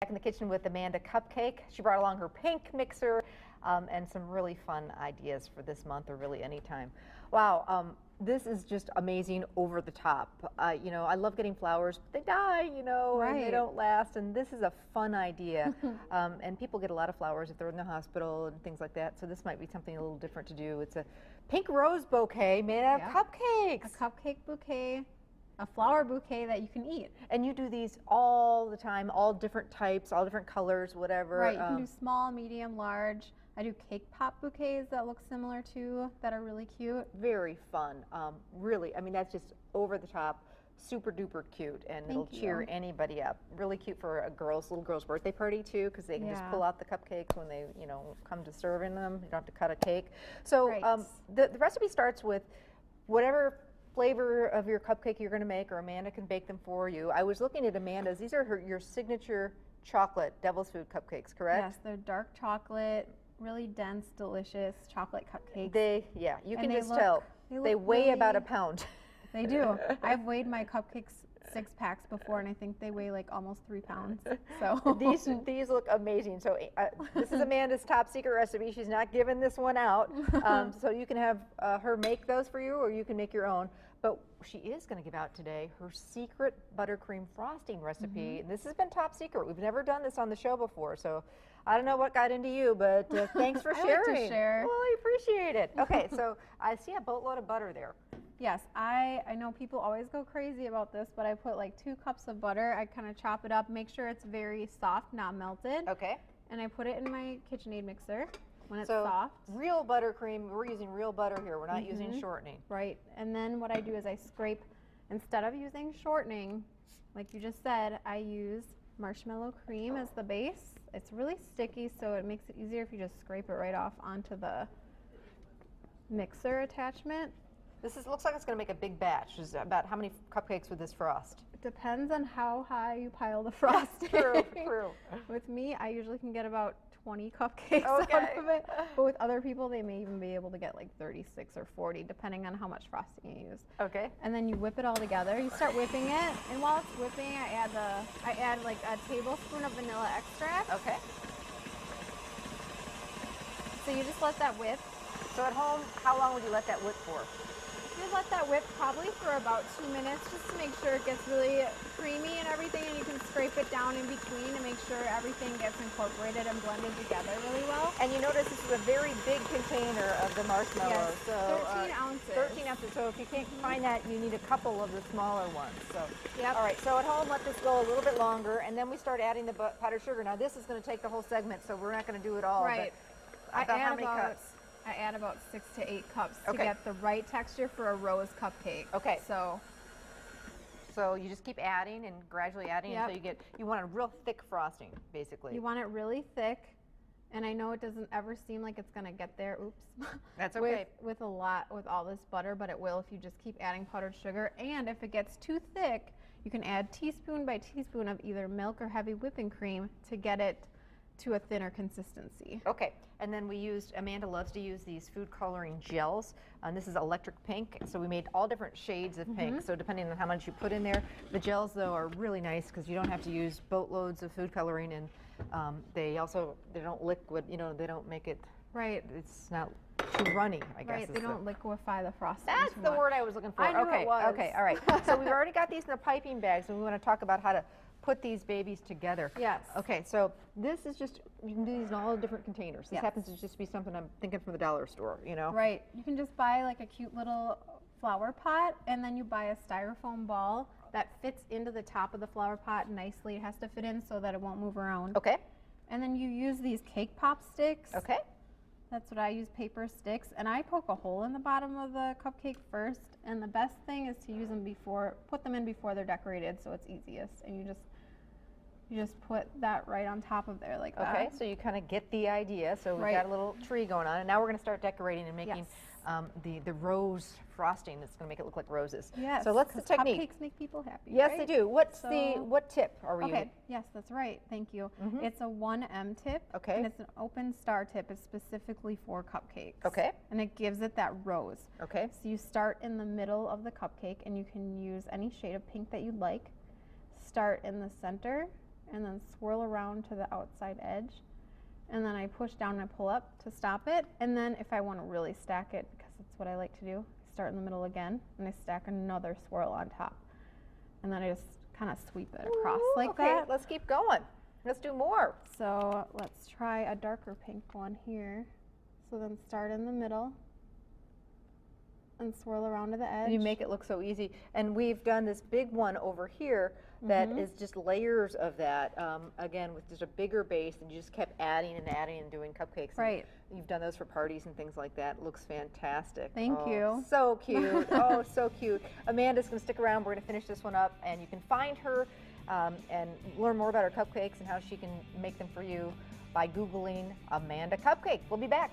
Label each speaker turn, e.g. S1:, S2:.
S1: In the kitchen with Amanda Cupcake. She brought along her pink mixer and some really fun ideas for this month or really anytime. Wow, this is just amazing, over the top. You know, I love getting flowers, but they die, you know, and they don't last. And this is a fun idea. And people get a lot of flowers if they're in the hospital and things like that. So this might be something a little different to do. It's a pink rose bouquet made out of cupcakes.
S2: A cupcake bouquet. A flower bouquet that you can eat.
S1: And you do these all the time, all different types, all different colors, whatever.
S2: Right, you can do small, medium, large. I do cake pop bouquets that look similar too, that are really cute.
S1: Very fun. Really, I mean, that's just over the top, super duper cute, and it'll cheer anybody up. Really cute for a little girl's birthday party too, because they can just pull out the cupcakes when they, you know, come to serving them. You don't have to cut a cake. So the recipe starts with whatever flavor of your cupcake you're going to make, or Amanda can bake them for you. I was looking at Amanda's. These are your signature chocolate devil's food cupcakes, correct?
S2: Yes, they're dark chocolate, really dense, delicious chocolate cupcakes.
S1: You can just tell. They weigh about a pound.
S2: They do. I've weighed my cupcakes 6 packs before, and I think they weigh like almost 3 pounds. So
S1: these look amazing. So this is Amanda's top secret recipe. She's not giving this one out. So you can have her make those for you, or you can make your own. But she is going to give out today her secret buttercream frosting recipe. And this has been top secret. We've never done this on the show before, so I don't know what got into you, but thanks for sharing.
S2: I like to share.
S1: Well, I appreciate it. Okay, so I see a boatload of butter there.
S2: Yes, I know people always go crazy about this, but I put like 2 cups of butter. I kind of chop it up, make sure it's very soft, not melted.
S1: Okay.
S2: And I put it in my KitchenAid mixer when it's soft.
S1: Real buttercream, we're using real butter here. We're not using shortening.
S2: Right. And then what I do is I scrape, instead of using shortening, like you just said, I use marshmallow cream as the base. It's really sticky, so it makes it easier if you just scrape it right off onto the mixer attachment.
S1: Looks like it's going to make a big batch. Is about how many cupcakes would this frost?
S2: It depends on how high you pile the frosting.
S1: True.
S2: With me, I usually can get about 20 cupcakes out of it. But with other people, they may even be able to get like 36 or 40, depending on how much frosting you use.
S1: Okay.
S2: And then you whip it all together. You start whipping it, and while it's whipping, I add like a tablespoon of vanilla extract.
S1: Okay.
S2: So you just let that whip.
S1: So at home, how long would you let that whip for?
S2: You let that whip probably for about 2 minutes, just to make sure it gets really creamy and everything, and you can scrape it down in between to make sure everything gets incorporated and blended together really well.
S1: And you notice this is a very big container of the marshmallows.
S2: Yes,
S1: so
S2: 13 ounces.
S1: 13 ounces. So if you can't find that, you need a couple of the smaller ones. So all right. So at home, let this go a little bit longer, and then we start adding the powdered sugar. Now this is going to take the whole segment, so we're not going to do it all.
S2: Right.
S1: But how many cups?
S2: I add about 6 to 8 cups to get the right texture for a rose cupcake.
S1: Okay.
S2: So
S1: you just keep adding and gradually adding until you want a real thick frosting, basically.
S2: You want it really thick, and I know it doesn't ever seem like it's going to get there. Oops.
S1: That's okay.
S2: With all this butter, but it will if you just keep adding powdered sugar. And if it gets too thick, you can add teaspoon by teaspoon of either milk or heavy whipping cream to get it to a thinner consistency.
S1: Okay, and then Amanda loves to use these food coloring gels. This is electric pink, so we made all different shades of pink, so depending on how much you put in there. The gels, though, are really nice because you don't have to use boatloads of food coloring, and they don't liquid, you know, they don't make it, it's not too runny, I guess.
S2: Right, they don't liquefy the frosting.
S1: That's the word I was looking for.
S2: I knew it was.
S1: Okay, all right. So we've already got these in the piping bags, and we want to talk about how to put these babies together.
S2: Yes.
S1: Okay, so this is just, you can do these in all different containers. This happens to just be something I'm thinking from the dollar store, you know?
S2: Right. You can just buy like a cute little flower pot, and then you buy a styrofoam ball that fits into the top of the flower pot nicely. It has to fit in so that it won't move around.
S1: Okay.
S2: And then you use these cake pop sticks.
S1: Okay.
S2: That's what I use, paper sticks, and I poke a hole in the bottom of the cupcake first, and the best thing is to use them put them in before they're decorated, so it's easiest. And you just put that right on top of there like that.
S1: Okay, so you kind of get the idea. So we've got a little tree going on, and now we're going to start decorating and making the rose frosting that's going to make it look like roses.
S2: Yes,
S1: so let's the technique.
S2: Cupcakes make people happy.
S1: Yes, they do. What tip are we using?
S2: Okay, yes, that's right. Thank you. It's a 1M tip.
S1: Okay.
S2: And it's an open star tip. It's specifically for cupcakes.
S1: Okay.
S2: And it gives it that rose.
S1: Okay.
S2: So you start in the middle of the cupcake, and you can use any shade of pink that you'd like. Start in the center and then swirl around to the outside edge. And then I push down and I pull up to stop it. And then if I want to really stack it, because that's what I like to do, I start in the middle again and I stack another swirl on top. And then I just kind of sweep it across like that.
S1: Okay, let's keep going. Let's do more.
S2: So let's try a darker pink one here. So then start in the middle and swirl around to the edge.
S1: You make it look so easy. And we've done this big one over here that is just layers of that, again, with just a bigger base, and you just kept adding and adding and doing cupcakes.
S2: Right.
S1: And you've done those for parties and things like that. It looks fantastic.
S2: Thank you.
S1: So cute. Oh, so cute. Amanda's going to stick around. We're going to finish this one up, and you can find her and learn more about her cupcakes and how she can make them for you by Googling Amanda Cupcake. We'll be back.